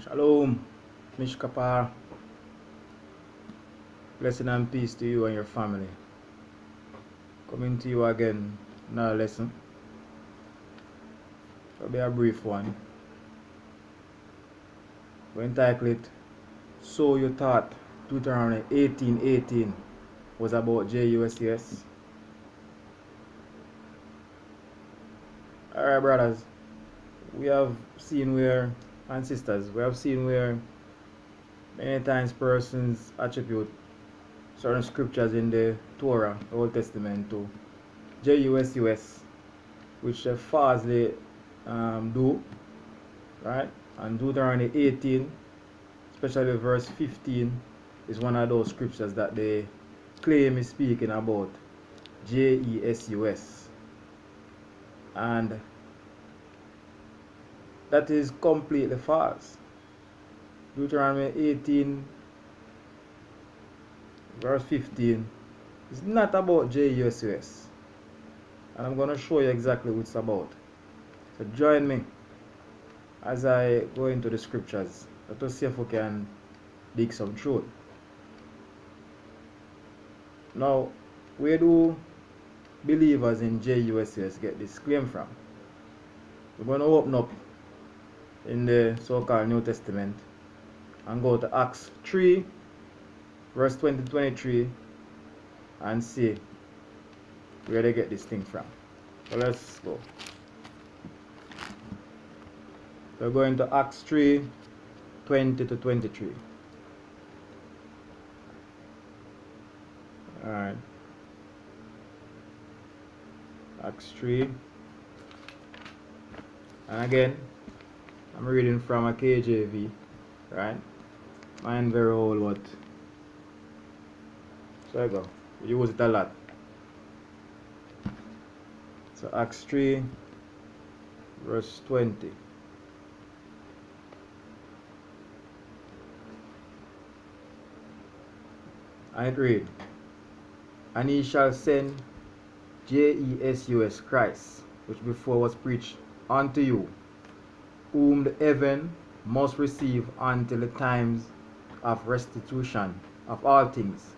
Shalom, Mishkapar. Blessing and peace to you and your family. Coming to you again, another lesson. It'll be a brief one. We entitled it, So You Thought Deuteronomy 18:18 was about JUSUS. Alright, brothers. We have seen where, and sisters, we have seen where many times persons attribute certain scriptures in the Torah, the Old Testament, to JUSUS, which they falsely do, right? And Deuteronomy 18, especially verse 15, is one of those scriptures that they claim is speaking about JESUS. And that is completely false. Deuteronomy 18, verse 15, is not about JESUS. And I'm going to show you exactly what it's about. So join me as I go into the scriptures. Let us see if we can dig some truth. Now, where do believers in JUSUS get this claim from? We're going to open up in the so-called New Testament and go to Acts 3, verse 20 to 23, and see where they get this thing from. So let's go. We're going to Acts 3, 20 to 23. Alright. Acts 3. And again, I'm reading from a KJV, right? Mine very old, but so I go. We use it a lot. So Acts 3, verse 20. And it read, And he shall send JESUS Christ, which before was preached unto you, whom the heaven must receive until the times of restitution of all things,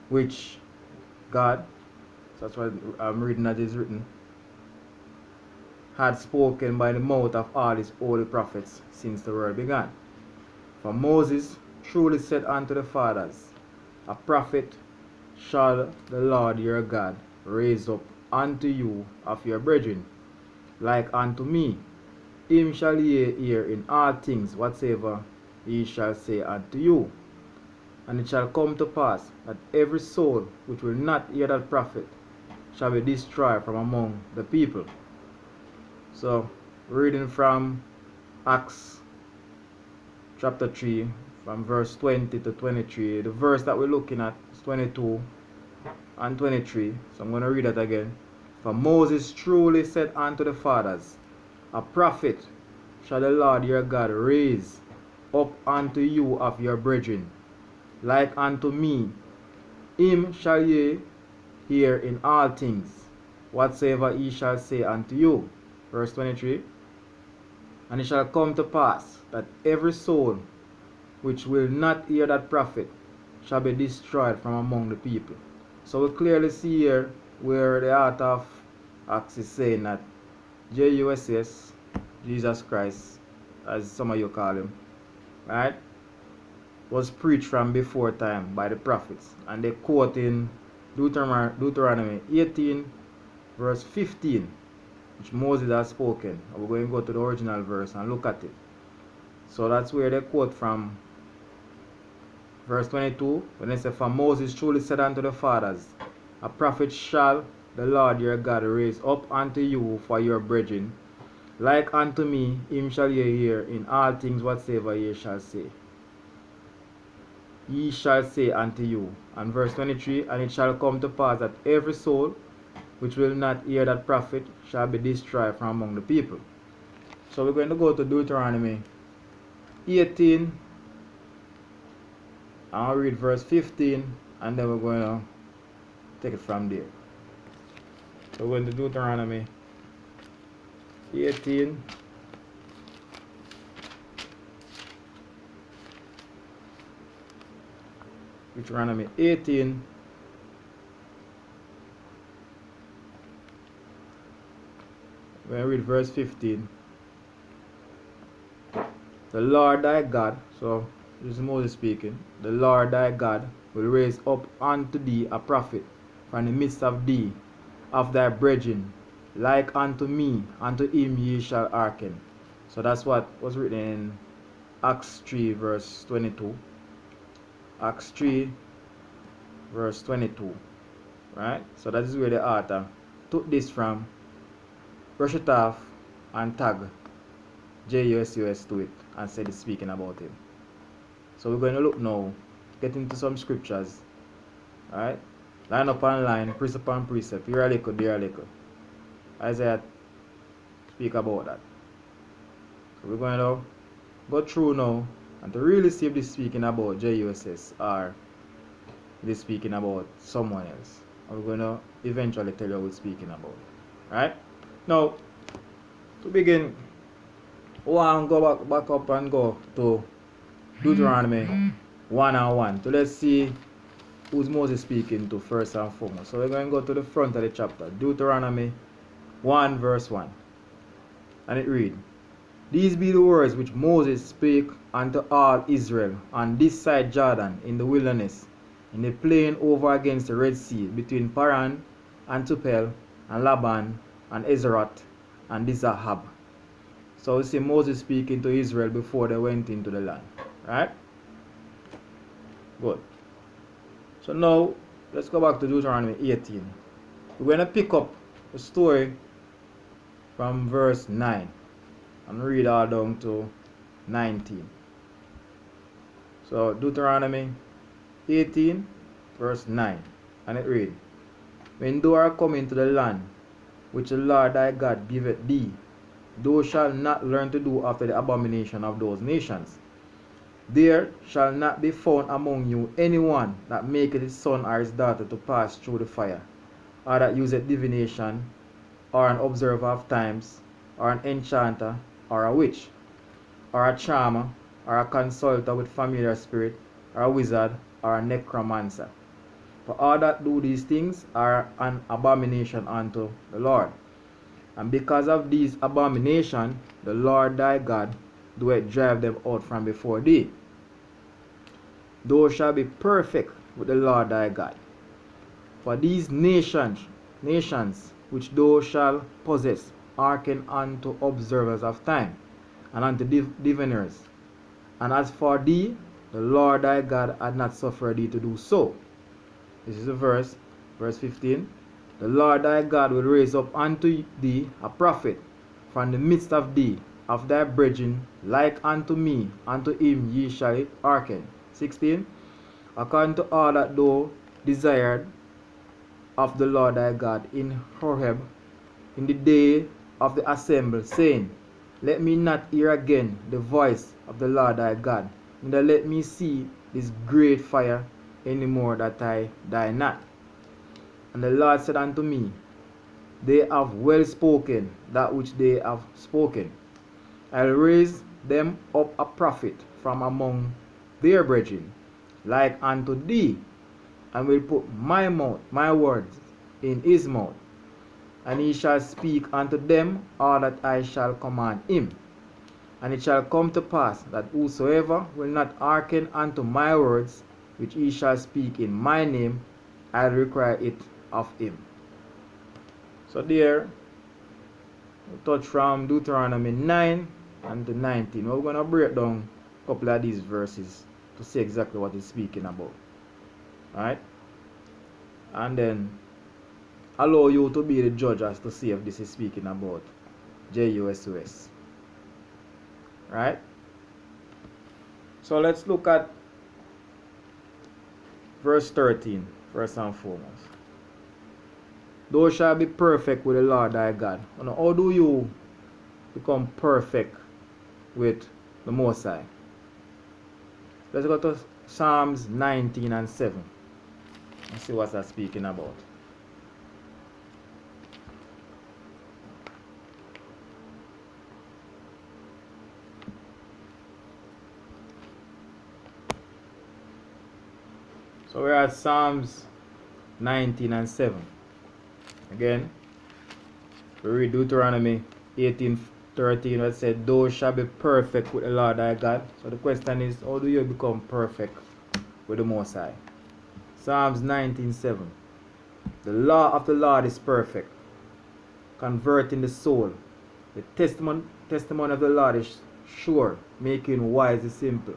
which God, that's what I'm reading that is written, had spoken by the mouth of all his holy prophets since the world began. For Moses truly said unto the fathers, A prophet shall the Lord your God raise up unto you of your brethren, like unto me. Him shall ye hear in all things whatsoever he shall say unto you. And it shall come to pass that every soul which will not hear that prophet shall be destroyed from among the people. So, reading from Acts chapter 3, from verse 20 to 23. The verse that we're looking at is 22 and 23. So I'm going to read that again. For Moses truly said unto the fathers, A prophet shall the Lord your God raise up unto you of your brethren, like unto me. Him shall ye hear in all things, whatsoever he shall say unto you. Verse 23. And it shall come to pass that every soul which will not hear that prophet shall be destroyed from among the people. So we clearly see here where the author of Acts is saying that JUSUS, Jesus Christ, as some of you call him, right, was preached from before time by the prophets. And they quote in Deuteronomy 18, verse 15, which Moses has spoken. And we're going to go to the original verse and look at it. So that's where they quote from verse 22, when they say, For Moses truly said unto the fathers, A prophet shall the Lord your God raise up unto you for your brethren, like unto me, him shall ye hear in all things whatsoever ye shall say. Ye shall say unto you. And verse 23, And it shall come to pass that every soul which will not hear that prophet shall be destroyed from among the people. So we're going to go to Deuteronomy 18, I'll read verse 15, and then we're going to take it from there. So we're going to Deuteronomy 18, Deuteronomy 18. When I read verse 15. The Lord thy God, so this is Moses speaking, the Lord thy God will raise up unto thee a prophet from the midst of thee, of thy brethren, like unto me, unto him ye shall hearken. So that's what was written in Acts 3 verse 22. Acts 3 verse 22. Right? So that is where the author took this from, brush it off, and tag JUSUS to it, and said it's speaking about him. So we're going to look now, get into some scriptures. Alright? Line upon line, precept upon precept, here a little, there a little. Isaiah speak about that. So we're going to go through now and to really see if this is speaking about JUSS or it is speaking about someone else. And we're going to eventually tell you what it's speaking about. Right? Now, to begin, we want to go back up and go to Deuteronomy 1 and 1. So let's see who's Moses speaking to first and foremost. So we're going to go to the front of the chapter. Deuteronomy 1 verse 1. And it reads, These be the words which Moses spake unto all Israel on this side Jordan in the wilderness, in the plain over against the Red Sea, between Paran and Tupel and Laban and Ezeroth and Dizahab. So we see Moses speaking to Israel before they went into the land. Right? Good. So now let's go back to Deuteronomy 18. We're going to pick up the story from verse 9 and read all down to 19. So Deuteronomy 18 verse 9, and it reads, When thou art come into the land which the Lord thy God giveth thee, thou shalt not learn to do after the abomination of those nations. There shall not be found among you anyone that maketh his son or his daughter to pass through the fire, or that useth divination, or an observer of times, or an enchanter, or a witch, or a charmer, or a consulter with familiar spirit, or a wizard, or a necromancer. For all that do these things are an abomination unto the Lord. And because of these abominations, the Lord thy God doeth drive them out from before thee. Thou shalt be perfect with the Lord thy God. For these nations which thou shalt possess, hearken unto observers of time, and unto diviners. And as for thee, the Lord thy God had not suffered thee to do so. This is a verse 15. The Lord thy God will raise up unto thee a prophet from the midst of thee, of thy brethren, like unto me, unto him ye shall hearken. 16. According to all that thou desired of the Lord thy God in Horeb, in the day of the assembly, saying, Let me not hear again the voice of the Lord thy God, neither let me see this great fire any more, that I die not. And the Lord said unto me, They have well spoken that which they have spoken. I will raise them up a prophet from among their brethren, like unto thee, and will put my words in his mouth, and he shall speak unto them all that I shall command him. And it shall come to pass that whosoever will not hearken unto my words, which he shall speak in my name, I'll require it of him. So there, we touch from Deuteronomy 9 and to 19. We're going to break down a couple of these verses to see exactly what it's speaking about. Alright? And then allow you to be the judge as to see if this is speaking about JUSUS. Right? So let's look at verse 13 first and foremost. Thou shalt be perfect with the Lord thy God. Now, how do you become perfect with the Most High? Let's go to Psalms 19 and 7 and see what that's speaking about. So we're at Psalms 19 and 7. Again, we read Deuteronomy 18:13 that said, "Thou shalt be perfect with the Lord thy God." So the question is, how do you become perfect with the Most High? Psalms 19:7. The law of the Lord is perfect, converting the soul. The testimony of the Lord is sure, making wise the simple.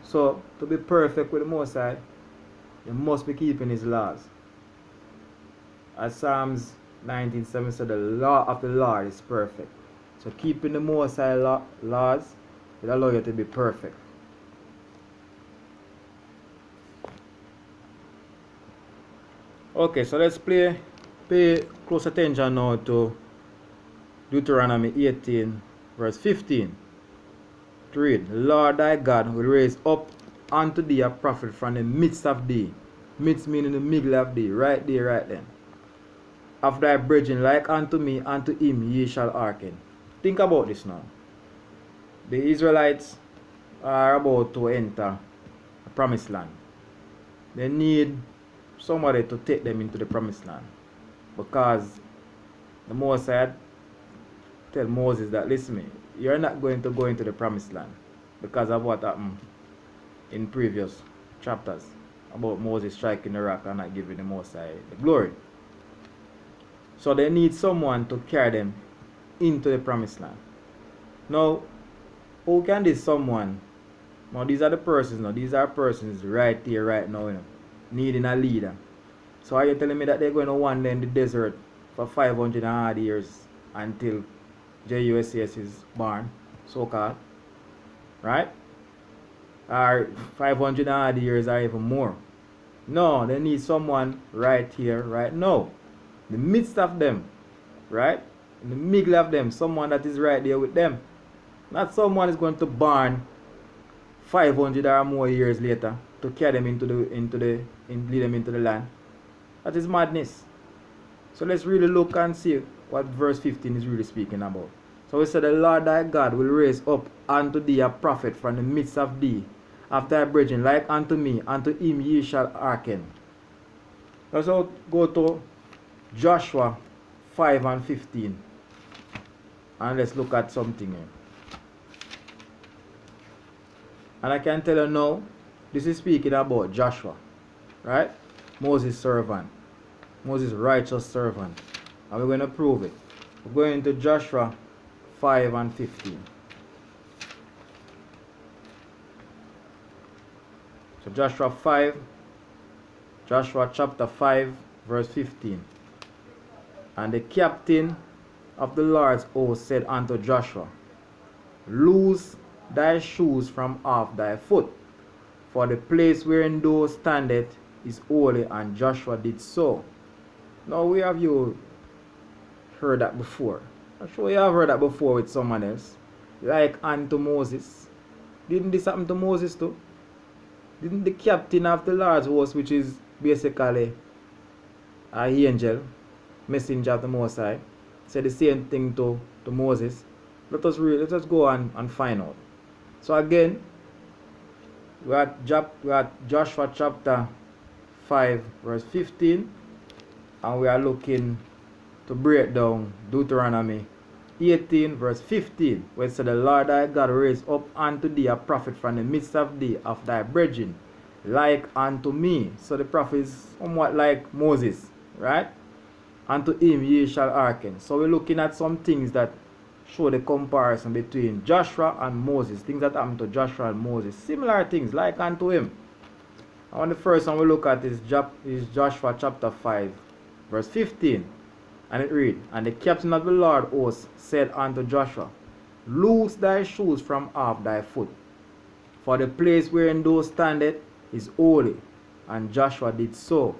So, to be perfect with the Most High, you must be keeping His laws. As Psalms 19:7 said, the law of the Lord is perfect. So, keeping the Most High laws will allow you to be perfect. Okay, so let's pay close attention now to Deuteronomy 18, verse 15. To read, "The Lord thy God will raise up unto thee a prophet from the midst of thee." Midst meaning the middle of thee, right there, right then. "Of thy brethren, like unto me, unto him ye shall hearken." Think about this now. The Israelites are about to enter the promised land. They need somebody to take them into the promised land, because the Mosai tell Moses that, listen me, you're not going to go into the promised land because of what happened in previous chapters about Moses striking the rock and not giving the Mosai the glory. So they need someone to carry them into the promised land. Now, who can this someone? Now these are the persons now. These are persons right here, right now, needing a leader. So are you telling me that they're going to wander in the desert for 500 odd years until JUSCS is born, so called? Right? Or 500 odd years or even more? No, they need someone right here, right now. In the midst of them, right? In the middle of them, someone that is right there with them. Not someone is going to born 500 or more years later to carry them lead them into the land. That is madness. So let's really look and see what verse 15 is really speaking about. So we said, "The Lord thy God will raise up unto thee a prophet from the midst of thee, of thy brethren, like unto me, unto him ye shall hearken." Let's go to Joshua 5 and 15. And let's look at something here. And I can tell you now, this is speaking about Joshua, right? Moses' servant. Moses' righteous servant. And we're going to prove it. We're going to Joshua 5 and 15. So Joshua chapter 5, verse 15. "And the captain of the Lord's host said unto Joshua, Loose thy shoes from off thy foot, for the place wherein thou standest is holy. And Joshua did so." Now, where have you heard that before? I'm sure you have heard that before with someone else. Like unto Moses. Didn't this happen to Moses too? Didn't the captain of the Lord's host, which is basically an angel, messenger of the Most High, said the same thing to Moses? Let us go and find out. So again, we're at Joshua chapter 5, verse 15, and we are looking to break down Deuteronomy 18, verse 15, where it said, "The Lord thy God raised up unto thee a prophet from the midst of thee, of thy brethren, like unto me." So the prophet is somewhat like Moses, right? "Unto him ye shall hearken." So we're looking at some things that show the comparison between Joshua and Moses. Things that happened to Joshua and Moses. Similar things, like unto him. And the first one we look at is Joshua chapter 5, verse 15. And it reads, "And the captain of the Lord host said unto Joshua, Loose thy shoes from off thy foot, for the place wherein thou standest is holy. And Joshua did so."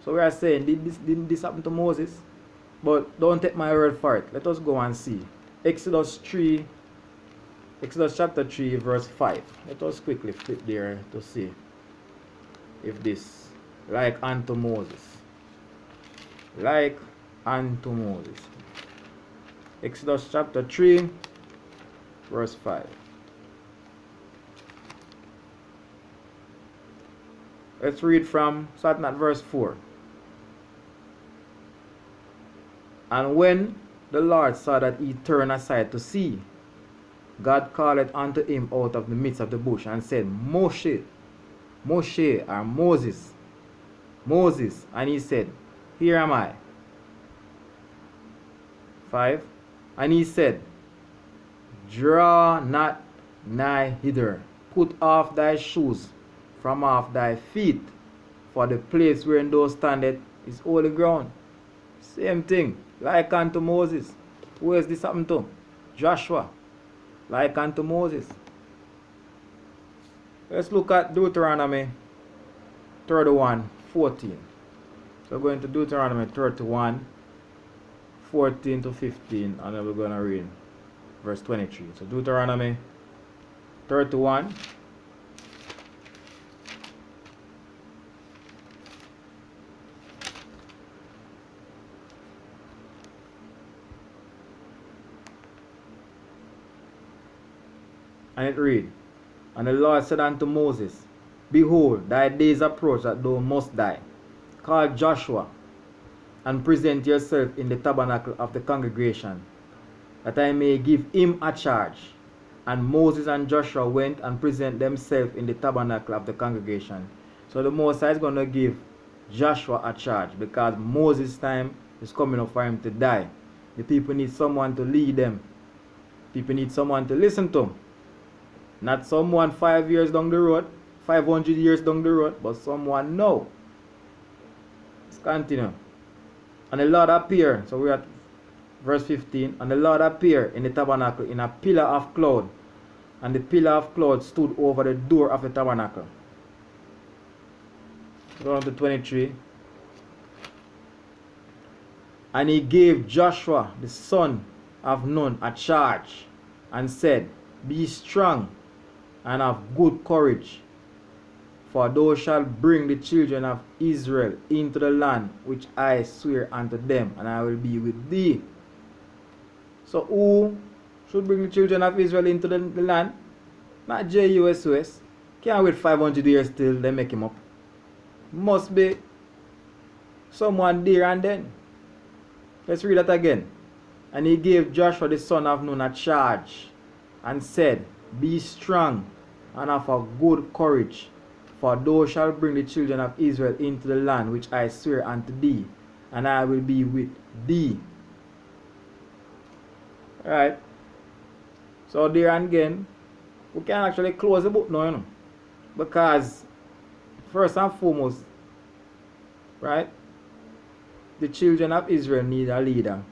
So we are saying, didn't this happen to Moses? But don't take my word for it. Let us go and see. Exodus chapter 3, verse 5. Let us quickly flip there to see if this, like unto Moses. Like unto Moses. Exodus chapter 3, verse 5. Let's read from starting at verse 4. And when the Lord saw that he turned aside to see, God called unto him out of the midst of the bush and said, Moshe, Moshe, or Moses, Moses. And he said, Here am I. 5. And he said, Draw not nigh hither, put off thy shoes from off thy feet, for the place wherein thou standest is holy ground. Same thing, like unto Moses. Who is this happened to? Joshua, like unto Moses. Let's look at Deuteronomy 31:14. So going to Deuteronomy 31:14 to 15, and then we're going to read verse 23. So Deuteronomy 31. And it read, And the Lord said unto Moses, Behold, thy days approach that thou must die. Call Joshua, and present yourself in the tabernacle of the congregation, that I may give him a charge. And Moses and Joshua went and present themselves in the tabernacle of the congregation. So the Moses is going to give Joshua a charge, because Moses' time is coming up for him to die. The people need someone to lead them. People need someone to listen to them. Not someone 5 years down the road, 500 years down the road, but someone now. Let's continue. And the Lord appeared, so we're at verse 15. And the Lord appeared in the tabernacle in a pillar of cloud, and the pillar of cloud stood over the door of the tabernacle. Go on to 23. And he gave Joshua the son of Nun a charge, and said, Be strong and have good courage, for thou shalt bring the children of Israel into the land which I swear unto them, and I will be with thee. So who should bring the children of Israel into the land? Not JUSUS. Can't wait 500 years till they make him up. Must be someone there and then. Let's read that again. And he gave Joshua the son of Nun a charge, and said, Be strong and have a good courage, for thou shalt bring the children of Israel into the land which I swear unto thee, and I will be with thee. Alright. So there and again, we can actually close the book now, you know. Because first and foremost, right, the children of Israel need a leader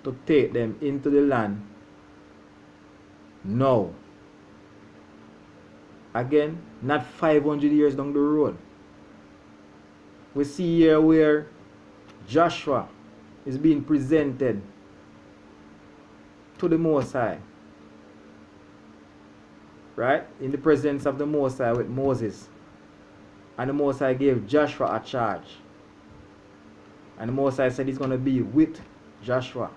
to take them into the land now. Again, not 500 years down the road. We see here where Joshua is being presented to the Most High, right, in the presence of the Most High with Moses. And the Most High gave Joshua a charge, and the Most High said he's going to be with Joshua.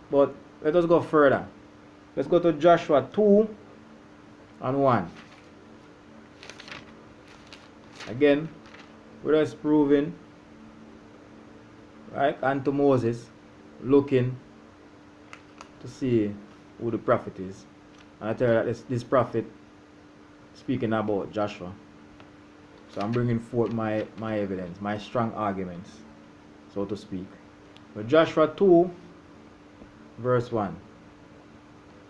But let us go further. Let's go to Joshua 2:1. Again, we're just proving, right, unto Moses, looking to see who the prophet is. And I tell you that this prophet speaking about Joshua. So I'm bringing forth my evidence, my strong arguments, so to speak. But Joshua 2:1.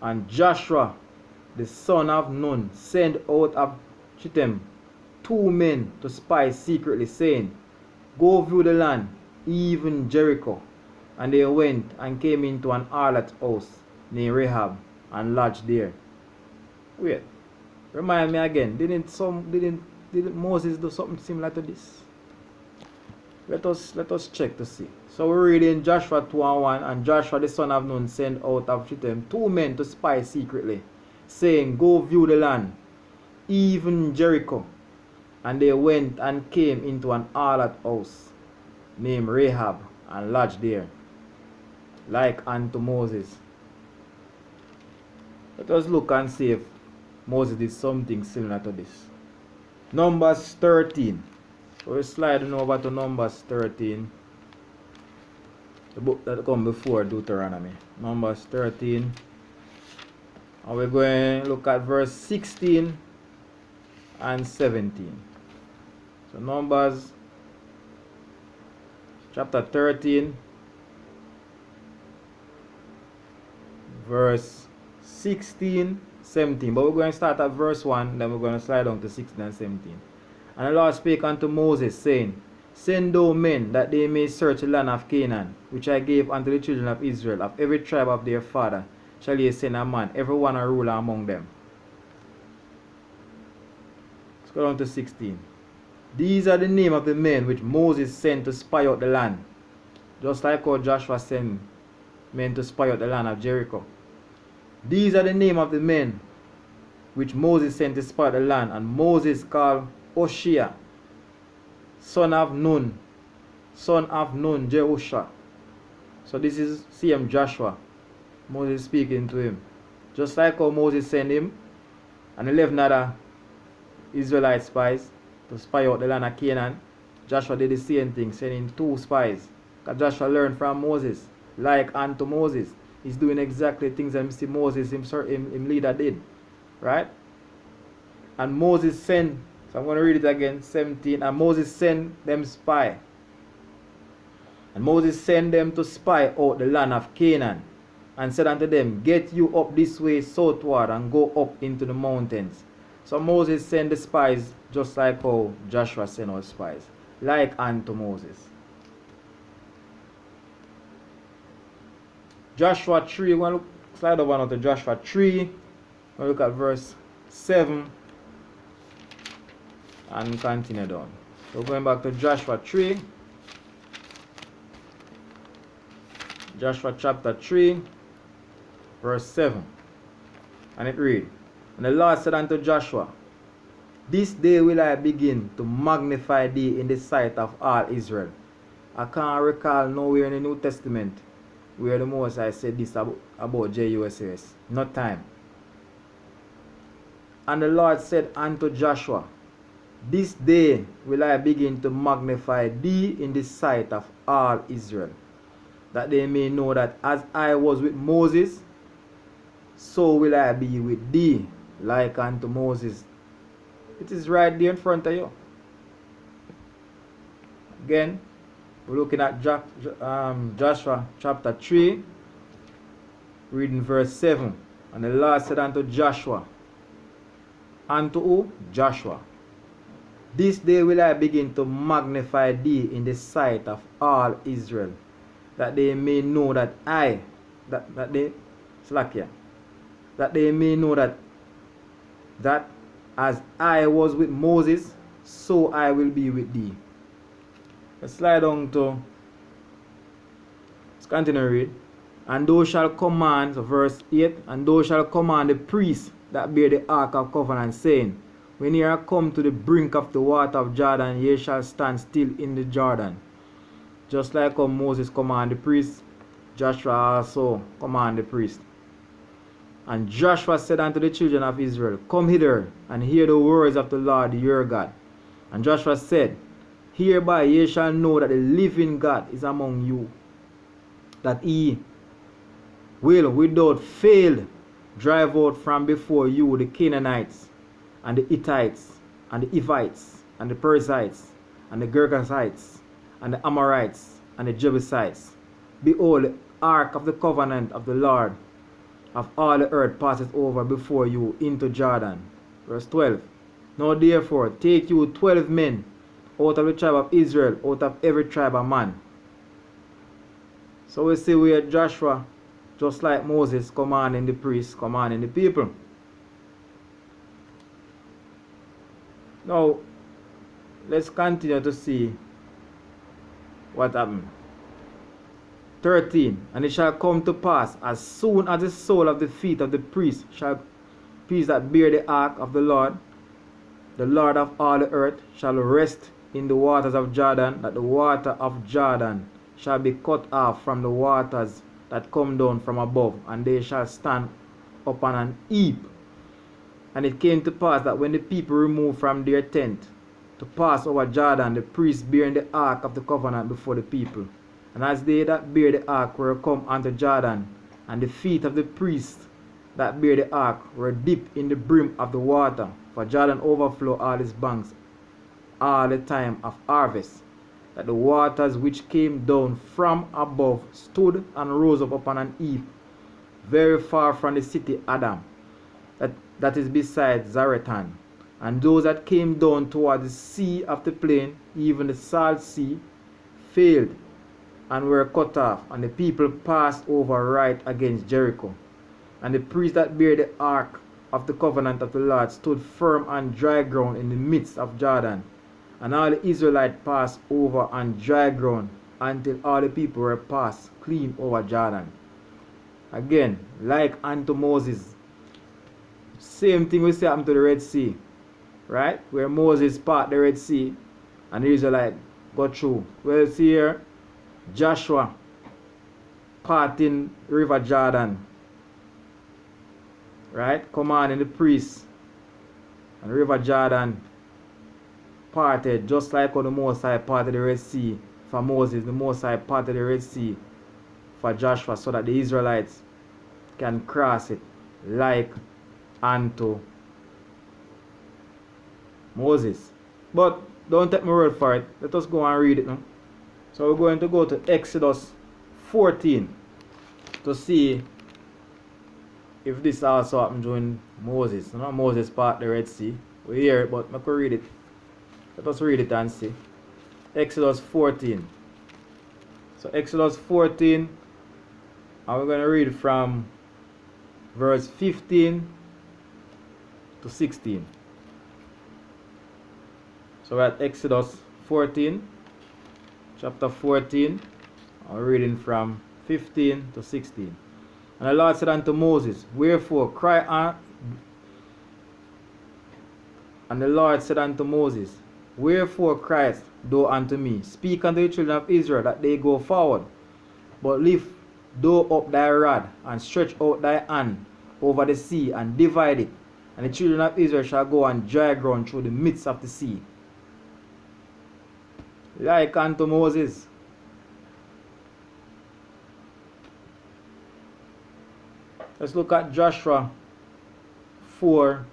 And Joshua the son of Nun sent out of Shittim 2 men to spy secretly, saying, Go view the land, even Jericho. And they went and came into an harlot's house named Rahab, and lodged there. Wait, remind me again, didn't Moses do something similar to this? Let us check to see. So we read in Joshua 2:1, and Joshua the son of Nun sent out of Shittim 2 men to spy secretly, saying, Go view the land, even Jericho. And they went and came into an harlot house named Rahab, and lodged there, like unto Moses. Let us look and see if Moses did something similar to this. Numbers 13. So we're sliding over to Numbers 13. The book that come before Deuteronomy. Numbers 13. And we're going to look at verse 16 and 17. So Numbers chapter 13, verse 16, 17. But we're going to start at verse 1, then we're going to slide down to 16 and 17. And the Lord spake unto Moses, saying, Send thou men, that they may search the land of Canaan, which I gave unto the children of Israel. Of every tribe of their father shall ye send a man, every one a ruler among them. Let's go down to 16. These are the name of the men which Moses sent to spy out the land, just like how Joshua sent men to spy out the land of Jericho. These are the name of the men which Moses sent to spy out the land, and Moses called Hoshea, son of Nun, Jehusha. So this is same Joshua. Moses speaking to him. Just like how Moses sent him and 11 other Israelite spies to spy out the land of Canaan, Joshua did the same thing, sending 2 spies. Because Joshua learned from Moses, like unto Moses. He's doing exactly things that Mr. Moses him leader did. Right? And Moses sent, so I'm going to read it again, 17. And Moses sent them spy. And Moses sent them to spy out the land of Canaan, and said unto them, Get you up this way southward, and go up into the mountains. So Moses sent the spies just like how Joshua sent out spies, like unto Moses. Joshua 3, we're going to slide over now to Joshua 3. We'll look at verse 7 and continue down. So we're going back to Joshua 3. Joshua chapter 3, verse 7. And it reads, And the Lord said unto Joshua, This day will I begin to magnify thee in the sight of all Israel. I can't recall nowhere in the New Testament where the Most High said this about JUSS. No time. And the Lord said unto Joshua, This day will I begin to magnify thee in the sight of all Israel, that they may know that as I was with Moses, so will I be with thee, like unto Moses. It is right there in front of you. Again, we're looking at Joshua chapter 3, reading verse 7. And the Lord said unto Joshua, unto who? Joshua. This day will I begin to magnify thee in the sight of all Israel, that they may know that they may know that as I was with Moses, so I will be with thee. Let's slide on to, let's continue to read. And thou shalt command, so verse 8, and thou shalt command the priests that bear the ark of covenant, saying, When ye are come to the brink of the water of Jordan, ye shall stand still in the Jordan. Just like how Moses commanded the priest, Joshua also commanded the priest. And Joshua said unto the children of Israel, Come hither, and hear the words of the Lord your God. And Joshua said, Hereby ye shall know that the living God is among you, that he will without fail drive out from before you the Canaanites, and the Hittites, and the Hivites, and the Perizzites, and the Girgashites, and the Amorites, and the Jebusites. Behold, the ark of the covenant of the Lord of all the earth passeth over before you into Jordan. Verse 12. Now therefore take you 12 men out of the tribe of Israel, out of every tribe of man. So we see where Joshua, just like Moses, commanding the priests, commanding the people. Now, let's continue to see what happened. 13. And it shall come to pass, as soon as the sole of the feet of the priests that bear the ark of the Lord of all the earth, shall rest in the waters of Jordan, that the water of Jordan shall be cut off from the waters that come down from above, and they shall stand upon an heap And it came to pass that when the people removed from their tent to pass over Jordan, the priests bearing the ark of the covenant before the people. And as they that bear the ark were come unto Jordan, and the feet of the priests that bear the ark were dipped in the brim of the water, for Jordan overflow all his banks all the time of harvest, that the waters which came down from above stood and rose up upon an heap, very far from the city Adam, that is beside Zaretan. And those that came down toward the sea of the plain, even the salt sea, failed and were cut off, and the people passed over right against Jericho. And the priests that bear the ark of the covenant of the Lord stood firm on dry ground in the midst of Jordan. And all the Israelites passed over on dry ground until all the people were passed clean over Jordan. Again, like unto Moses, same thing we see happen to the Red Sea, right? Where Moses part the Red Sea and the Israelites go through. Well, see here, Joshua parting River Jordan, right? Commanding the priests, and River Jordan parted just like how the Most High parted the Red Sea for Moses. The Most High parted the Red Sea for Joshua so that the Israelites can cross it like unto Moses. But don't take my word for it. Let us go and read it now. So we're going to go to Exodus 14 to see if this also happened during Moses. Not Moses part the Red Sea. We hear it, but I could read it. Let us read it and see. Exodus 14. So Exodus 14, and we're going to read from verse 15 to 16. So we're at Exodus 14, chapter 14. I'm reading from 15 to 16. And the Lord said unto Moses, wherefore cry on. And the Lord said unto Moses, wherefore criest thou unto me? Speak unto the children of Israel that they go forward. But lift thou up thy rod, and stretch out thy hand over the sea, and divide it. And the children of Israel shall go on dry ground through the midst of the sea. Like unto Moses. Let's look at Joshua 4.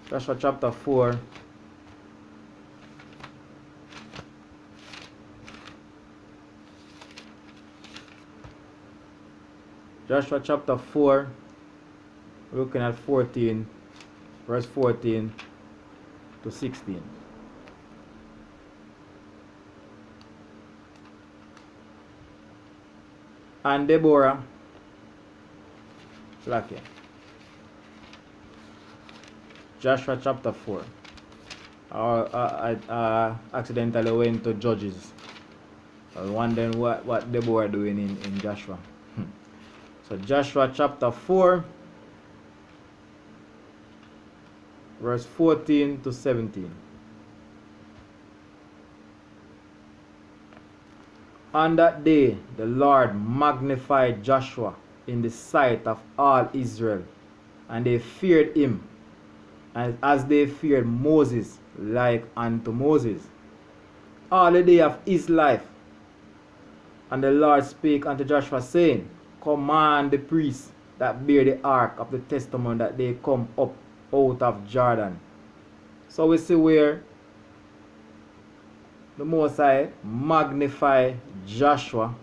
Joshua chapter 4. Joshua chapter 4, looking at 14, verse 14 to 16. And Deborah, Lakia. Joshua chapter 4. I accidentally went to Judges. I was wondering what Deborah doing in Joshua. So Joshua chapter 4, verse 14 to 17. On that day the Lord magnified Joshua in the sight of all Israel, and they feared him, as they feared Moses, like unto Moses, all the day of his life. And the Lord spake unto Joshua, saying, command the priests that bear the ark of the testimony that they come up out of Jordan. So we see where the Most High magnify Joshua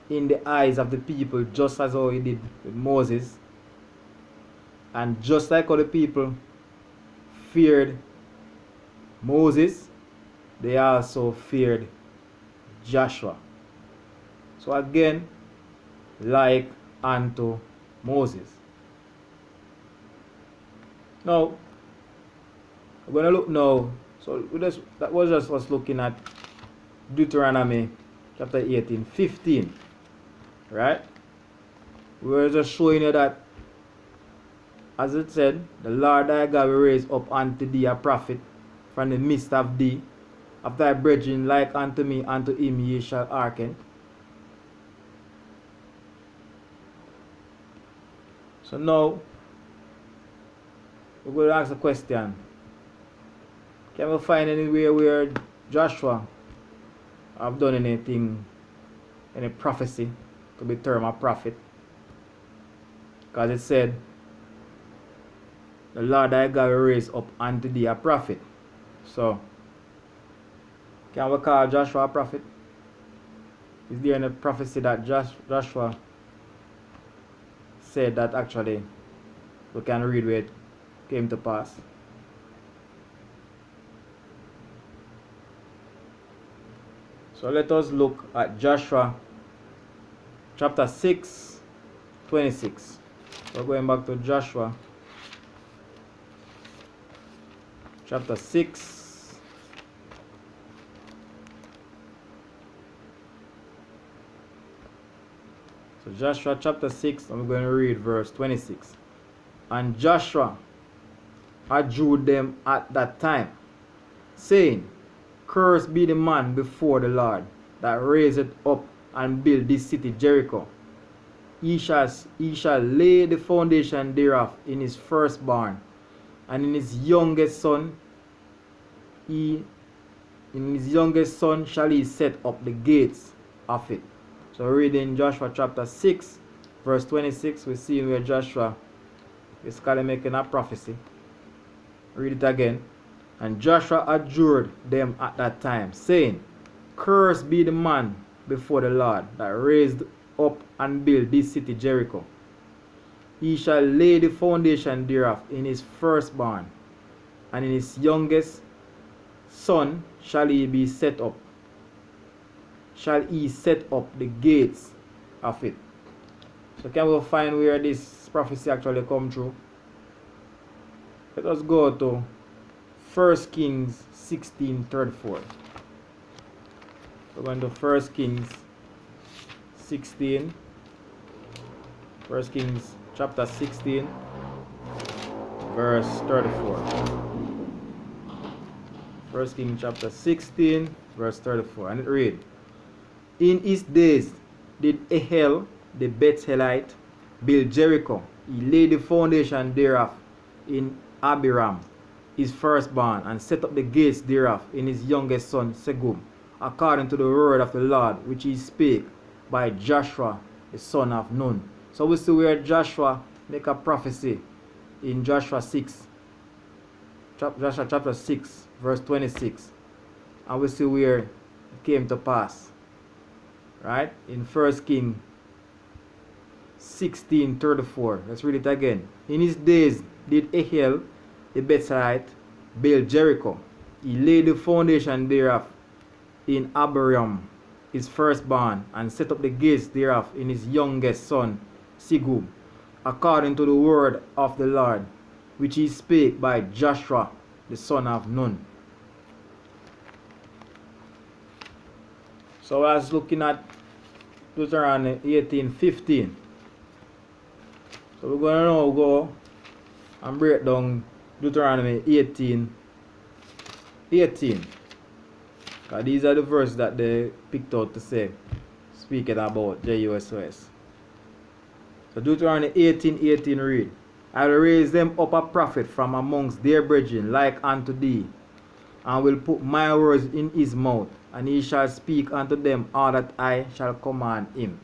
in the eyes of the people, just as how he did with Moses. And just like how the people feared Moses, they also feared Joshua. So again, like unto Moses. Now, we're going to look now. So that was just us looking at Deuteronomy chapter 18, 15. Right? We were just showing you that, as it said, the Lord thy God will raise up unto thee a prophet from the midst of thee, of thy brethren like unto me, unto him ye shall hearken. So now, we're going to ask a question. Can we find anywhere where Joshua have done anything, any prophecy to be termed a prophet? Because it said, the Lord thy God will raise up unto thee a prophet. So, can we call Joshua a prophet? Is there any prophecy that Joshua said that actually we can read where it came to pass? So let us look at Joshua chapter 6, 26. We're going back to Joshua chapter 6. So Joshua chapter 6, I'm going to read verse 26. And Joshua adjured them at that time, saying, Cursed be the man before the Lord that raiseth up and build this city Jericho. He shall lay the foundation thereof in his firstborn, and in his youngest son shall he set up the gates of it. So reading Joshua chapter 6 verse 26, we see where Joshua is kind of making a prophecy. Read it again. And Joshua adjured them at that time, saying, Cursed be the man before the Lord that raised up and built this city Jericho. He shall lay the foundation thereof in his firstborn, and in his youngest son shall he set up the gates of it. So can we find where this prophecy actually come true? Let us go to 1 Kings 16:34. We're going to 1 Kings 16. 1 Kings chapter 16 verse 34. 1 Kings chapter 16 verse 34. And it read, In his days did Ahel the Bethelite build Jericho. He laid the foundation thereof in Abiram, his firstborn, and set up the gates thereof in his youngest son Segub, according to the word of the Lord which he spake by Joshua the son of Nun. So we see where Joshua make a prophecy in Joshua 6, Joshua chapter 6 verse 26, and we see where it came to pass, right? In 1 Kings 16:34. Let's read it again. In his days did Ahel the Bethelite build Jericho. He laid the foundation thereof in Abiram, his firstborn, and set up the gates thereof in his youngest son Segub, according to the word of the Lord which he spake by Joshua the son of Nun. So I was looking at Deuteronomy 18:15. So we're going to now go and break down Deuteronomy 18:18. Because these are the verses that they picked out to say, speaking about JUSOS. So Deuteronomy 18:18 read, I will raise them up a prophet from amongst their brethren like unto thee, and will put my words in his mouth, and he shall speak unto them all that I shall command him.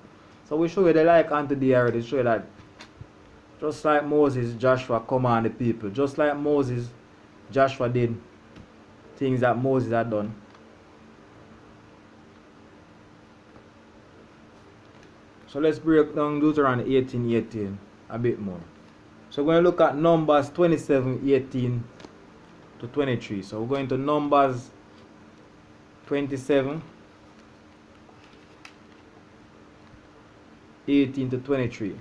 So we show you the like unto thee already, show you that just like Moses, Joshua commanded people. Just like Moses, Joshua did things that Moses had done. So let's break down Deuteronomy 18:18 a bit more. So we're going to look at Numbers 27:18 to 23. So we're going to Numbers 27:18 to 23.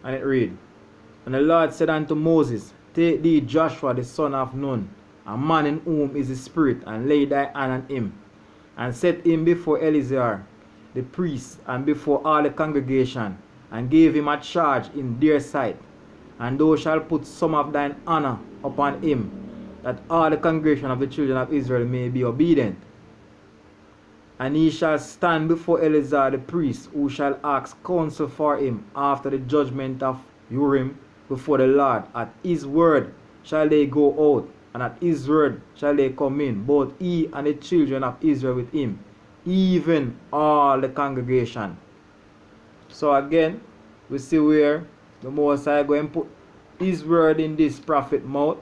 And it read, And the Lord said unto Moses, Take thee Joshua the son of Nun, a man in whom is the Spirit, and lay thy hand on him, and set him before Eleazar the priest, and before all the congregation, and gave him a charge in their sight. And thou shalt put some of thine honor upon him, that all the congregation of the children of Israel may be obedient. And he shall stand before Eleazar the priest, who shall ask counsel for him after the judgment of Urim before the Lord. At his word shall they go out, and at his word shall they come in, both he and the children of Israel with him, even all the congregation. So again, we see where the Most High going to put his word in this prophet mouth,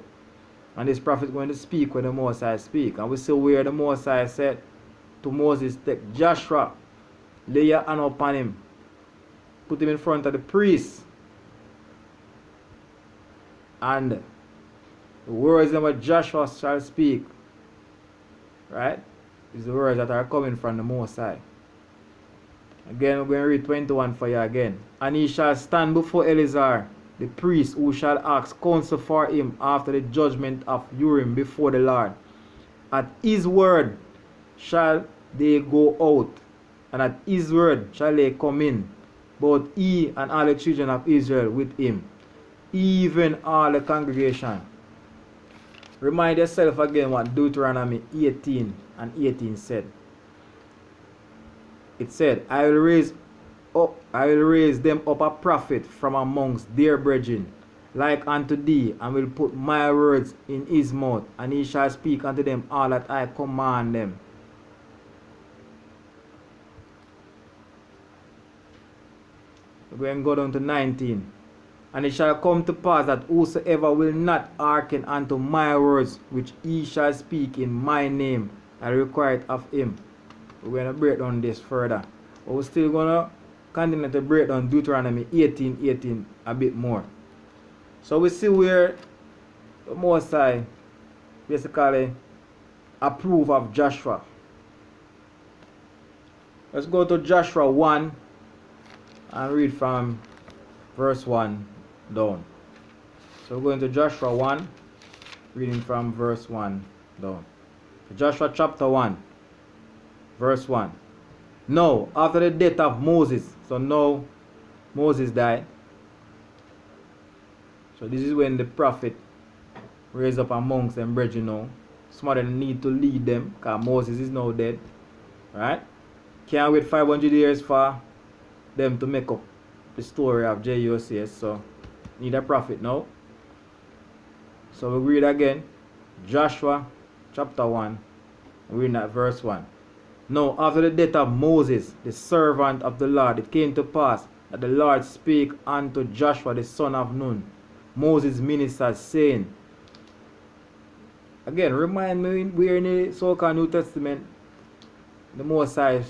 and this prophet going to speak when the Most High speak. And we see where the Most High said to Moses, take Joshua, lay your hand upon him, put him in front of the priest, and the words that Joshua shall speak, right, is the words that are coming from the Most High. Again, we're going to read 21 for you again. And he shall stand before Eleazar, the priest, who shall ask counsel for him after the judgment of Urim before the Lord. At his word shall they go out, and at his word shall they come in, both he and all the children of Israel with him, even all the congregation. Remind yourself again what Deuteronomy 18 and 18 said. It said, I will raise them up a prophet from amongst their brethren, like unto thee, and will put my words in his mouth, and he shall speak unto them all that I command them. We're going to go down to 19. And it shall come to pass that whosoever will not hearken unto my words, which he shall speak in my name, I require it of him. We're going to break down this further. But we're still going to continue to break down Deuteronomy 18:18 a bit more. So we see where the Most High basically approve of Joshua. Let's go to Joshua 1 and read from verse 1 down. So we're going to Joshua 1, reading from verse 1 down. Joshua chapter 1, verse 1. Now, after the death of Moses, so now Moses died. So this is when the prophet raised up amongst them brethren now. Some of them need to lead them, because Moses is now dead. Right? Can't wait 500 years for them to make up the story of JUCS. So need a prophet now. So we read again. Joshua chapter 1. We read at verse 1. Now after the death of Moses, the servant of the Lord, it came to pass that the Lord spake unto Joshua the son of Nun, Moses' minister, saying, again, remind me, we're in the so-called New Testament, the Most High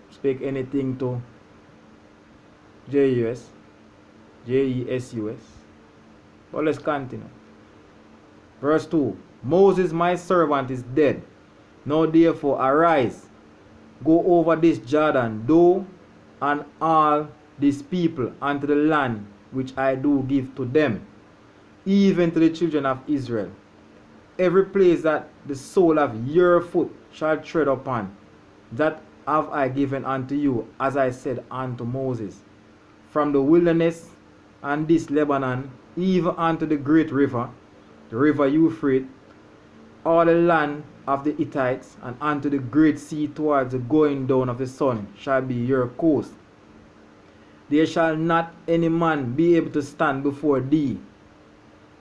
spake anything to JUS, JESUS. But let's continue. Verse 2. Moses my servant is dead. Now therefore arise, go over this Jordan, thou and all these people, unto the land which I do give to them, even to the children of Israel. Every place that the sole of your foot shall tread upon, that have I given unto you, as I said unto Moses. From the wilderness and this Lebanon, even unto the great river, the river Euphrates, all the land of the Hittites, and unto the great sea towards the going down of the sun, shall be your coast. There shall not any man be able to stand before thee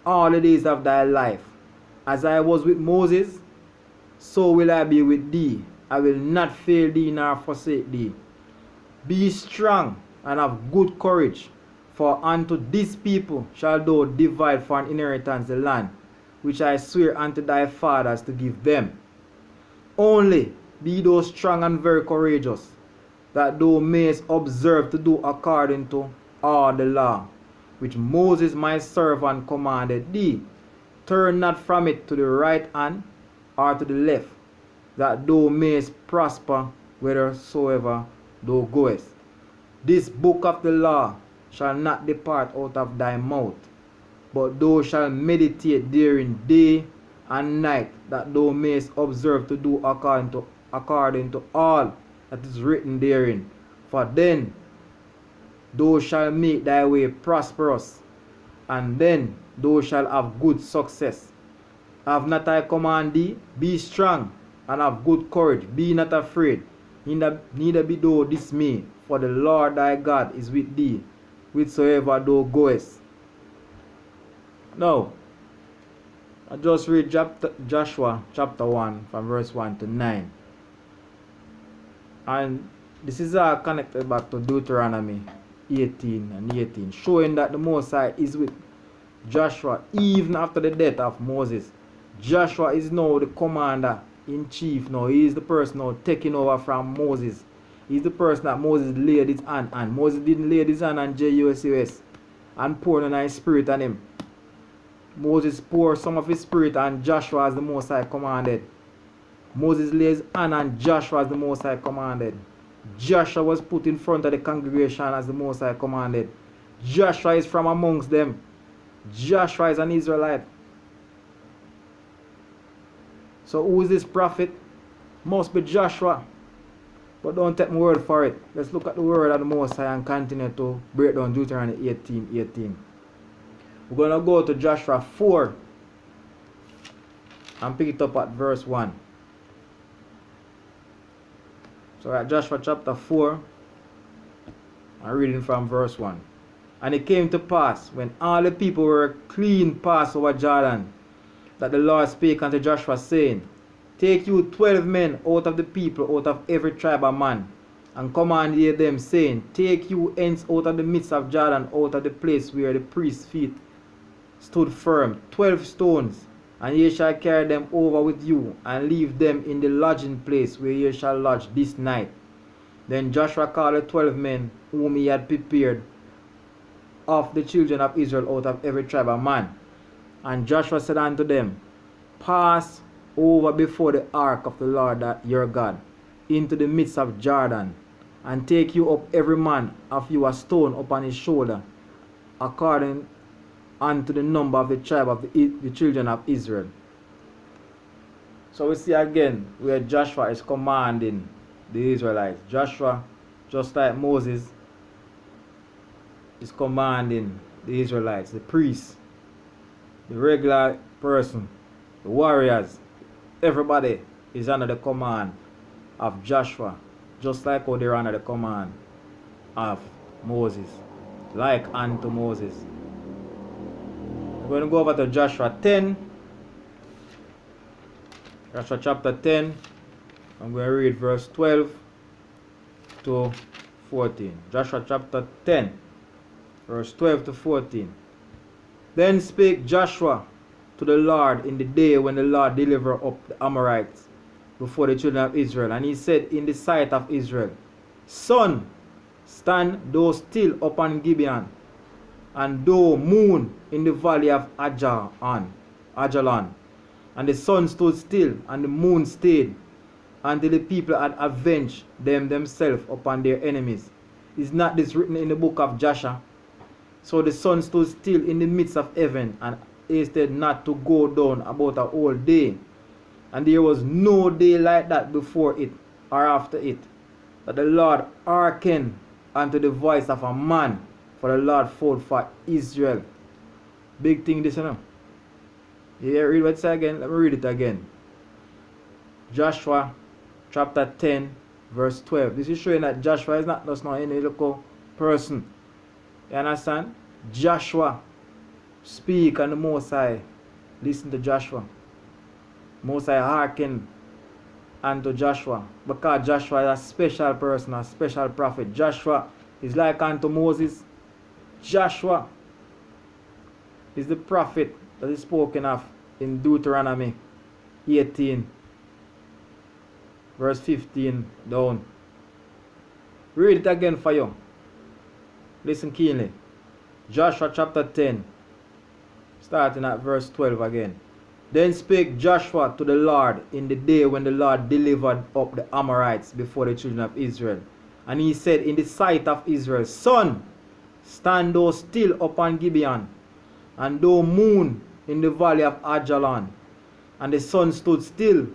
all the days of thy life. As I was with Moses, so will I be with thee. I will not fail thee nor forsake thee. Be strong and have good courage, for unto this people shalt thou divide for an inheritance the land, which I swear unto thy fathers to give them. Only be thou strong and very courageous, that thou mayest observe to do according to all the law, which Moses my servant commanded thee. Turn not from it to the right hand or to the left, that thou mayest prosper whithersoever thou goest. This book of the law shall not depart out of thy mouth, but thou shalt meditate therein day and night, that thou mayest observe to do according to all that is written therein. For then thou shalt make thy way prosperous, and then thou shalt have good success. Have not I command thee? Be strong and have good courage. Be not afraid, neither be thou dismayed, for the Lord thy God is with thee, whithersoever thou goest. Now, I just read Joshua chapter 1 from verse 1 to 9. And this is all connected back to Deuteronomy 18 and 18, showing that the Most High is with Joshua even after the death of Moses. Joshua is now the commander in chief now. He is the person now taking over from Moses. He's the person that Moses laid his hand on. Moses didn't lay his hand on JUSUS and pour on his spirit on him. Moses poured some of his spirit on Joshua as the Most High commanded. Moses laid his hand on Joshua as the Most High commanded. Joshua was put in front of the congregation as the Most High commanded. Joshua is from amongst them. Joshua is an Israelite. So who is this prophet? Must be Joshua. But don't take my word for it. Let's look at the word of the Most High and continue to break down Deuteronomy 18:18. We're going to go to Joshua 4 and pick it up at verse 1. So at Joshua chapter 4, I'm reading from verse 1. And it came to pass, when all the people were clean passed over Jordan, that the Lord spake unto Joshua, saying, Take you 12 men out of the people, out of every tribe of man, and command ye them, saying, Take you hence out of the midst of Jordan, out of the place where the priest's feet stood firm, 12 stones, and ye shall carry them over with you, and leave them in the lodging place where ye shall lodge this night. Then Joshua called the 12 men whom he had prepared of the children of Israel out of every tribe of man. And Joshua said unto them, Pass over before the ark of the Lord your God into the midst of Jordan, and take you up every man of you a stone upon his shoulder, according unto the number of the tribe of the children of Israel. So we see again where Joshua is commanding the Israelites. Joshua, just like Moses, is commanding the Israelites, the priests, the regular person, the warriors. Everybody is under the command of Joshua, just like how they're under the command of Moses, like unto Moses. We're going to go over to Joshua 10. Joshua chapter 10. I'm going to read verse 12 to 14. Joshua chapter 10, verse 12 to 14. Then spake Joshua to the Lord in the day when the Lord delivered up the Amorites before the children of Israel. And he said in the sight of Israel, Sun, stand thou still upon Gibeon, and thou moon in the valley of Ajalon. And the sun stood still, and the moon stayed, until the people had avenged themselves upon their enemies. Is not this written in the book of Joshua? So the sun stood still in the midst of heaven, and hasted not to go down about a whole day. And there was no day like that before it or after it, that the Lord hearkened unto the voice of a man, for the Lord fought for Israel. Big thing this, you know. Yeah, read what it says again. Let me read it again. Joshua chapter 10, verse 12. This is showing that Joshua is not just any local person. You understand? Joshua speak, and the Most High listen to Joshua. Most High hearken unto Joshua, because Joshua is a special person, a special prophet. Joshua is like unto Moses. Joshua is the prophet that is spoken of in Deuteronomy 18, verse 15 down. Read it again for you. Listen keenly. Joshua chapter 10, starting at verse 12 again. Then spake Joshua to the Lord in the day when the Lord delivered up the Amorites before the children of Israel. And he said in the sight of Israel, Sun, stand thou still upon Gibeon, and thou moon in the valley of Ajalon. And the sun stood still,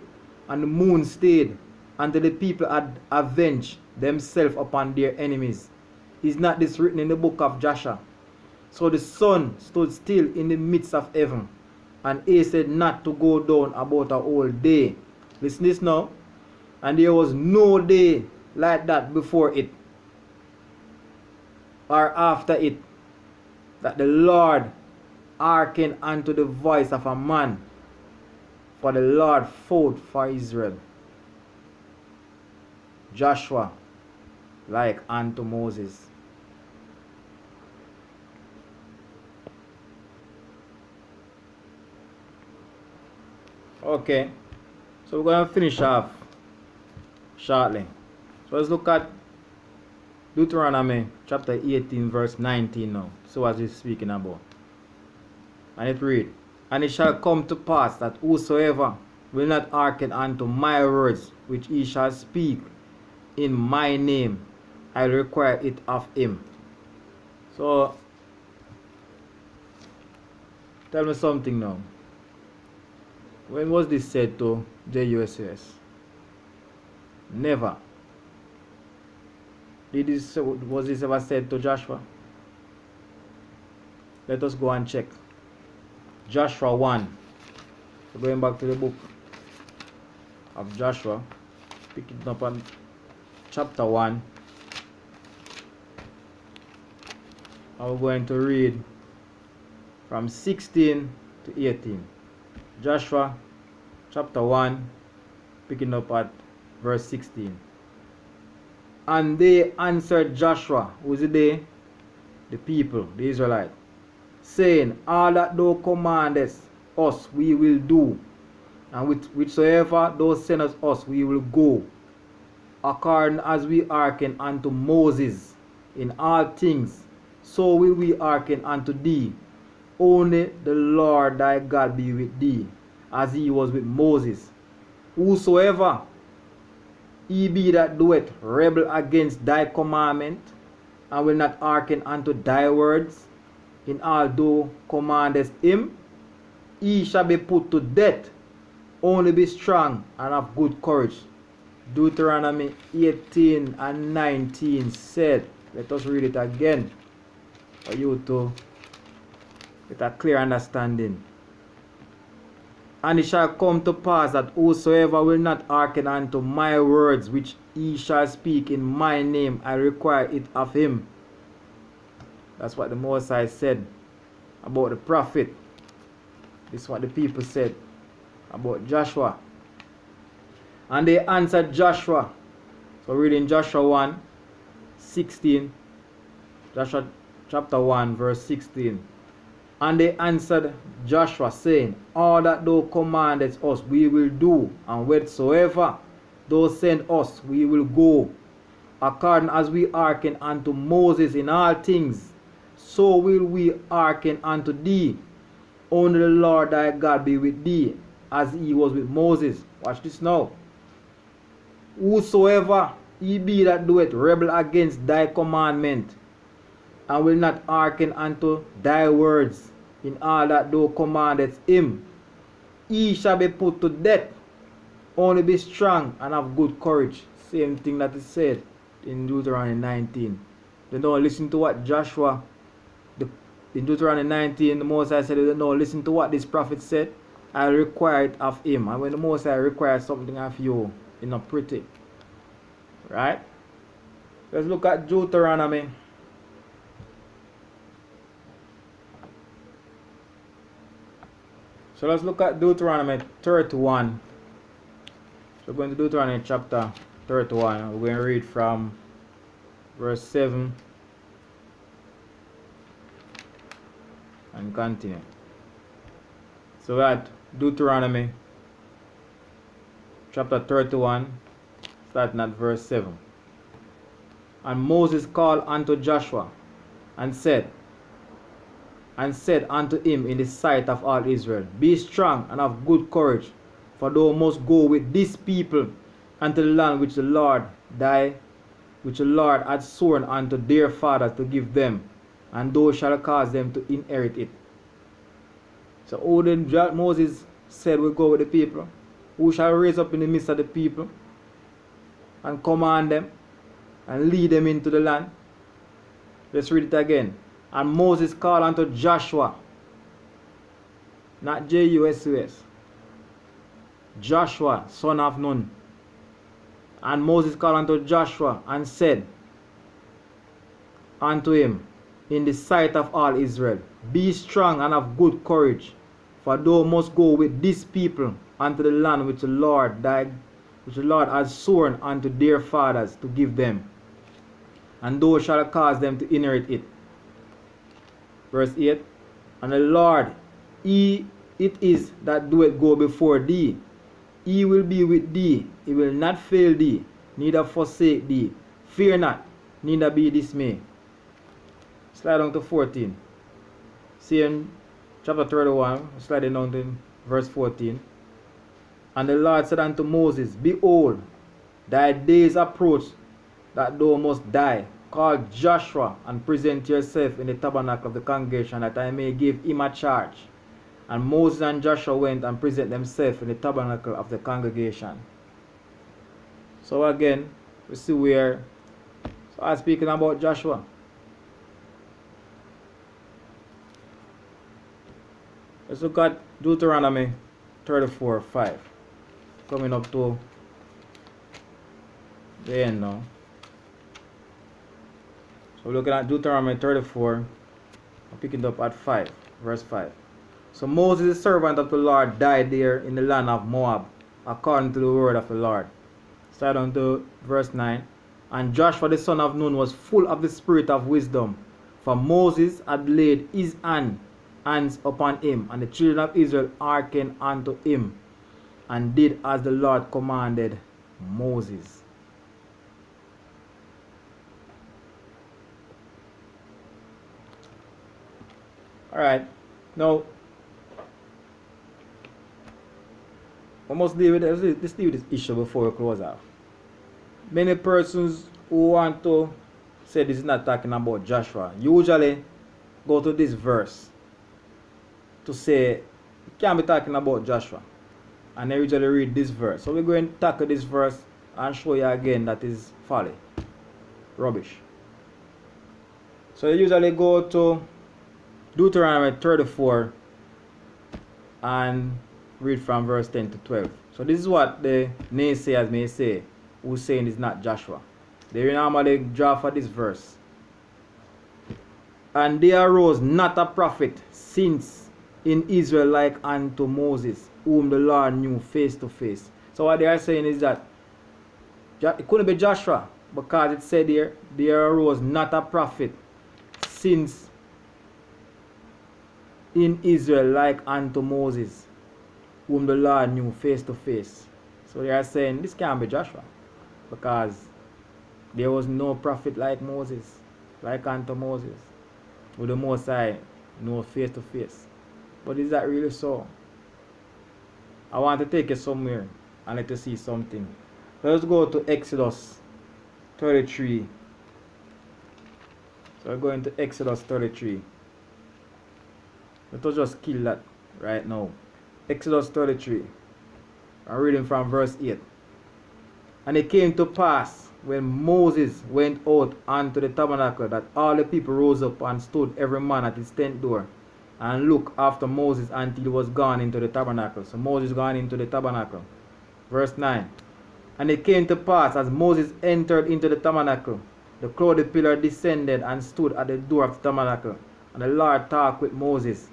and the moon stayed, until the people had avenged themselves upon their enemies. Is not this written in the book of Joshua? So the sun stood still in the midst of heaven, and hasted not to go down about a whole day. Listen this now. And there was no day like that before it or after it, that the Lord hearken unto the voice of a man, for the Lord fought for Israel. Joshua like unto Moses. Okay, so we're going to finish off shortly. So let's look at Deuteronomy chapter 18 verse 19 now. So as we're speaking about. And it read, and it shall come to pass that whosoever will not hearken unto my words which he shall speak in my name, I will require it of him. So tell me something now. When was this said to JUSS? Never. Was this ever said to Joshua? Let us go and check. Joshua 1. So going back to the book of Joshua, picking up on chapter 1. I'm going to read from 16 to 18. Joshua chapter 1, picking up at verse 16. And they answered Joshua, who is they? The people, the Israelites, saying, all that thou commandest us we will do, and with whichsoever thou sendest us we will go, according as we hearken unto Moses in all things, so will we hearken unto thee. Only the Lord thy God be with thee, as he was with Moses. Whosoever he be that doeth rebel against thy commandment, and will not hearken unto thy words, in all thou commandest him, he shall be put to death. Only be strong and of good courage. Deuteronomy 18 and 19 said, let us read it again for you to get a clear understanding. And it shall come to pass that whosoever will not hearken unto my words which he shall speak in my name, I require it of him. That's what the Moses said about the prophet. This is what the people said about Joshua. And they answered Joshua. So reading Joshua 1, 16. Joshua chapter 1 verse 16. And they answered Joshua, saying, all that thou commandest us we will do, and whatsoever thou send us we will go, according as we hearken unto Moses in all things, so will we hearken unto thee. Only the Lord thy God be with thee, as he was with Moses. Watch this now. Whosoever he be that doeth rebel against thy commandment, and will not hearken unto thy words in all that thou commandest him, he shall be put to death. Only be strong and have good courage. Same thing that is said in Deuteronomy 19. They don't listen to what Joshua, in Deuteronomy 19, the Moses said, they don't listen to what this prophet said. I require it of him. And when the Moses requires something of you, it's not pretty. Right? Let's look at Deuteronomy. So let's look at Deuteronomy 31. So we're going to Deuteronomy chapter 31. We're going to read from verse 7 and continue. So that Deuteronomy chapter 31, starting at verse 7. And Moses called unto Joshua and said unto him in the sight of all Israel, be strong and of good courage, for thou must go with this people unto the land which the Lord had sworn unto their fathers to give them, and thou shalt cause them to inherit it. So who then Moses said will go with the people? Who shall raise up in the midst of the people and command them and lead them into the land? Let's read it again. And Moses called unto Joshua, not JUSUS, Joshua, son of Nun. And Moses called unto Joshua and said unto him in the sight of all Israel, Be strong and have good courage, for thou must go with this people unto the land which the Lord has sworn unto their fathers to give them, and thou shalt cause them to inherit it. Verse 8. And the Lord, He it is that doeth go before thee. He will be with thee. He will not fail thee, neither forsake thee. Fear not, neither be dismayed. Slide down to 14. Same chapter 31, sliding down to verse 14. And the Lord said unto Moses, Behold, thy days approach that thou must die. Call Joshua and present yourself in the tabernacle of the congregation, that I may give him a charge. And Moses and Joshua went and presented themselves in the tabernacle of the congregation. So again, we see where, so I'm speaking about Joshua. Let's look at Deuteronomy 34:5. Coming up to the end now. So we're looking at Deuteronomy 34. I'm picking it up at 5, verse 5. So Moses, the servant of the Lord, died there in the land of Moab, according to the word of the Lord. Start on to verse 9. And Joshua the son of Nun was full of the spirit of wisdom, for Moses had laid his hands upon him, and the children of Israel hearkened unto him, and did as the Lord commanded Moses. Alright, now we must deal with this issue before we close out. Many persons who want to say this is not talking about Joshua usually go to this verse to say it can't be talking about Joshua, and they usually read this verse. So we're going to tackle this verse and show you again that is folly, rubbish. So you usually go to Deuteronomy 34 and read from verse 10 to 12. So this is what the naysayers may say, who's saying it's not Joshua. They normally draw for this verse. And there arose not a prophet since in Israel like unto Moses, whom the Lord knew face to face. So what they are saying is that it couldn't be Joshua, because it said here, there arose not a prophet since in Israel like unto Moses, whom the Lord knew face to face. So they are saying this can't be Joshua, because there was no prophet like Moses, like unto Moses, with the Most High know face to face. But is that really so? I want to take you somewhere and let you see something. Let's go to Exodus 33. So we're going to Exodus 33. Let us just kill that right now. Exodus 33. I'm reading from verse 8. And it came to pass, when Moses went out unto the tabernacle, that all the people rose up and stood every man at his tent door, and looked after Moses until he was gone into the tabernacle. So Moses gone into the tabernacle. Verse 9. And it came to pass, as Moses entered into the tabernacle, the cloudy pillar descended and stood at the door of the tabernacle. And the Lord talked with Moses.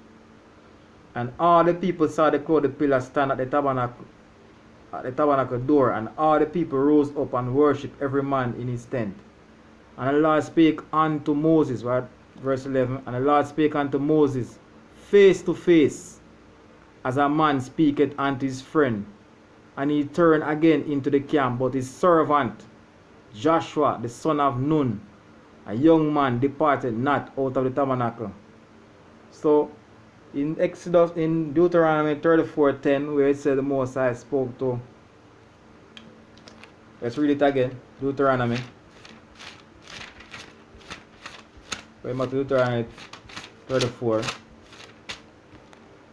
And all the people saw the cloudy pillar stand at the tabernacle door, and all the people rose up and worshipped every man in his tent. And the Lord spake unto Moses, right? Verse 11. And the Lord spake unto Moses face to face, as a man speaketh unto his friend. And he turned again into the camp, but his servant Joshua the son of Nun, a young man, departed not out of the tabernacle. So in Deuteronomy 34:10, where it said the Most High spoke to, let's read it again. Deuteronomy. Deuteronomy 34.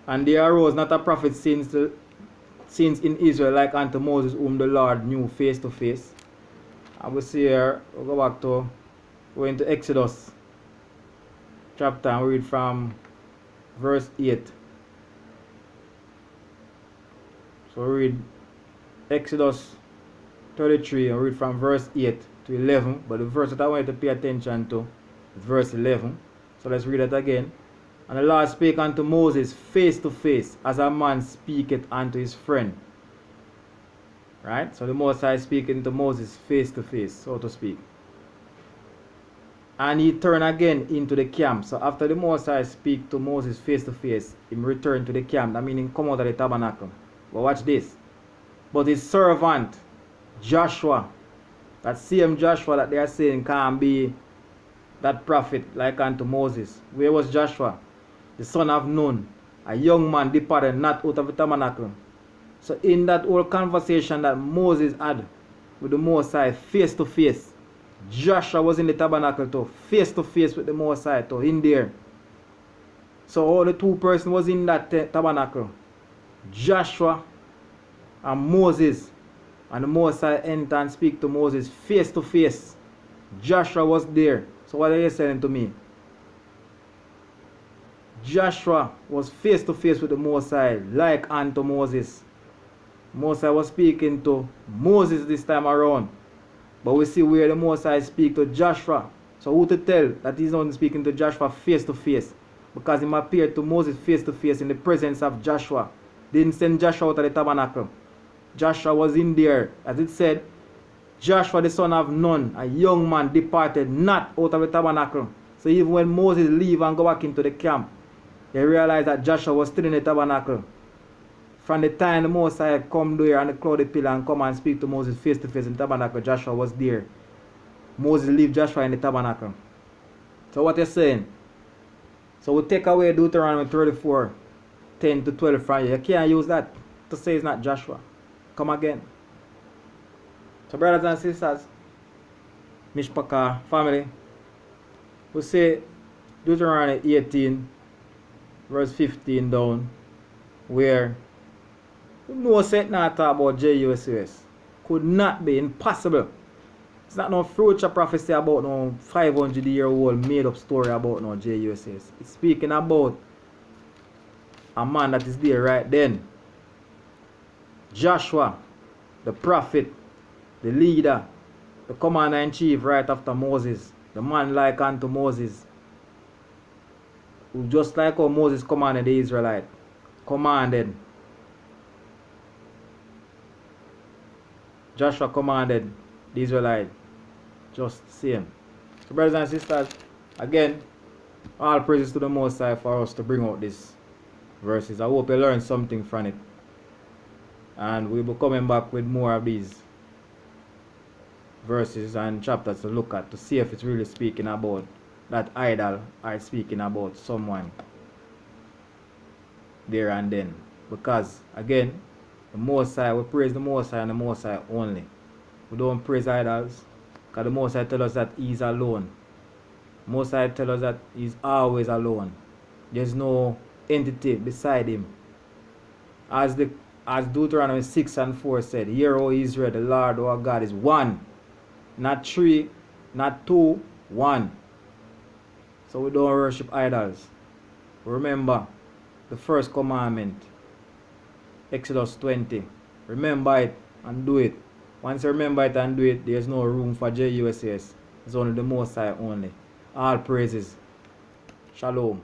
And there arose not a prophet since in Israel like unto Moses, whom the Lord knew face to face. And we see here, we'll go back to, we're into Exodus chapter, and we read from verse 8. So we read Exodus 33 and read from verse 8 to 11. But the verse that I want you to pay attention to is verse 11. So let's read it again. And the Lord spake unto Moses face to face, as a man speaketh unto his friend. Right? So the Most High speaking to Moses face to face, so to speak. And he turned again into the camp. So after the Most High speak to Moses face to face, he returned to the camp. That meaning come out of the tabernacle. But watch this. But his servant, Joshua, that same Joshua that they are saying can't be that prophet like unto Moses. Where was Joshua? The son of Nun, a young man departed not out of the tabernacle. So in that whole conversation that Moses had with the Most High face to face, Joshua was in the tabernacle too, face to face with the Most High too, in there. So all the two persons was in that tabernacle. Joshua and Moses. And the Most High enter and speak to Moses face to face. Joshua was there. So what are you saying to me? Joshua was face to face with the Most High, like unto Moses. Most High was speaking to Moses this time around. But we see where the Most High speak to Joshua. So who to tell that he's not speaking to Joshua face to face? Because he appeared to Moses face to face in the presence of Joshua. Didn't send Joshua out of the tabernacle. Joshua was in there. As it said, Joshua the son of Nun, a young man, departed not out of the tabernacle. So even when Moses leave and go back into the camp, they realized that Joshua was still in the tabernacle. From the time the Most High come there on the cloudy pillar and come and speak to Moses face to face in the tabernacle, Joshua was there. Moses leave Joshua in the tabernacle. So what you're saying? So we take away Deuteronomy 34, 10 to 12 from you. You can't use that to say it's not Joshua. Come again. So brothers and sisters, Mishpaka family, we say Deuteronomy 18, verse 15 down, where no set not talk about JUSUS. Could not be, impossible. It's not no future prophecy about no 500-year-old made up story about no JUSUS. It's speaking about a man that is there right then. Joshua, the prophet, the leader, the commander-in-chief right after Moses, the man like unto Moses, who just like how Moses commanded the Israelite, Joshua commanded the Israelite, just the same. So brothers and sisters, again, all praises to the Most High for us to bring out these verses. I hope you learned something from it. And we'll be coming back with more of these verses and chapters to look at, to see if it's really speaking about that idol or speaking about someone there and then. Because again, the Most High, we praise the Most High and the Most High only. We don't praise idols, because the Most High tells us that He's alone. The Most High tells us that He's always alone. There's no entity beside Him. As Deuteronomy 6 and 4 said, "Hear, O Israel, the Lord our God is one." Not three, not two, one. So we don't worship idols. Remember the first commandment, Exodus 20. Remember it and do it. Once you remember it and do it, there's no room for JUSS. It's only the Most High only. All praises. Shalom.